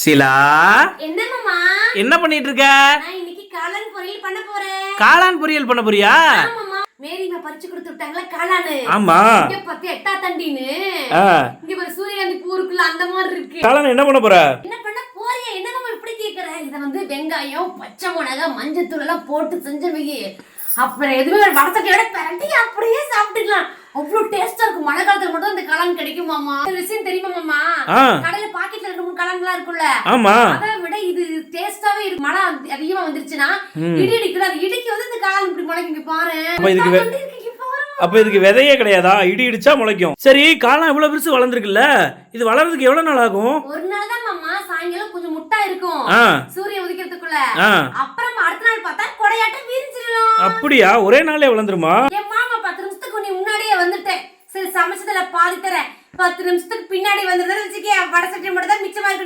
சிலா, என்ன மாமா? என்ன பண்ணிட்டு இருக்க? நான் இன்னைக்கு காளான் பொரியல் பண்ண போறேன். காளான் பொரியல் பண்ண போறியா? ஆமாமா. மேரிமா பறிச்சு கொடுத்து விட்டாங்களா காளான். ஆமா. இங்க பத்தி எட்டா தண்டின்னு. இங்க ஒரு சூரியகாந்தி பூருக்குள்ள அந்த மாதிரி இருக்கு. காளான் என்ன பண்ண போற? என்ன பண்ண போறியா? என்ன மாமா இப்படி கேக்குற? இத வந்து வெங்காயம், பச்சை மிளகாய், மஞ்சள் தூள் எல்லாம் போட்டு செஞ்சவை. அப்புறம் எதுவுமே வடசட்டியோட பிரட்டி அப்படியே சாப்பிட்டுக்கலாம். அவ்வளவு டேஸ்டா இருக்கும். மழை காலத்துல மட்டும் இந்த காளான் கிடைக்கும் மாமா. இந்த விஷயம் தெரியுமா மாமா? கடையில பாக்கெட்ல இருக்க காளான்லாம் இருக்கும்ல, ஆமா, அதை விட இது டேஸ்டாவே இருக்கு. மழை அதிகமா வந்துருச்சுன்னா இடி இடிக்குது, அது இடிக்கு வந்து இந்த காளான் இப்படி முளைக்குங்க பாரு. அப்ப இதுக்கு விதையே கிடையாதா? இடி இடிச்சா முளைக்கும். சரி, காளான் இவ்வளவு பெருசு வளர்ந்துருக்குல்ல, இது வளர்றதுக்கு எவ்வளவு நாள் ஆகும்? ஒரு நாள் தான் மாமா. சாயங்காலம் கொஞ்சம் முட்டா இருக்கும் சூரியன் உதிக்கிறதுக்குள்ள. அப்புறம் அடுத்த நாள் பார்த்தா கொடையாட்டம் விரிஞ்சிரும். அப்படியா? ஒரே நாளே வளர்ந்துருமா? என் மாமா 10 நிமிஷத்துக்கு நீ முன்னாடியே வந்துட்டேன். சரி, சமைச்சதுல பாதி தரேன். 10 நிமிஷத்துக்கு பின்னாடி வந்துருந்தா வச்சுக்க, வடை சட்டி மட்டும் தான் மிச்சமா இருக்கு.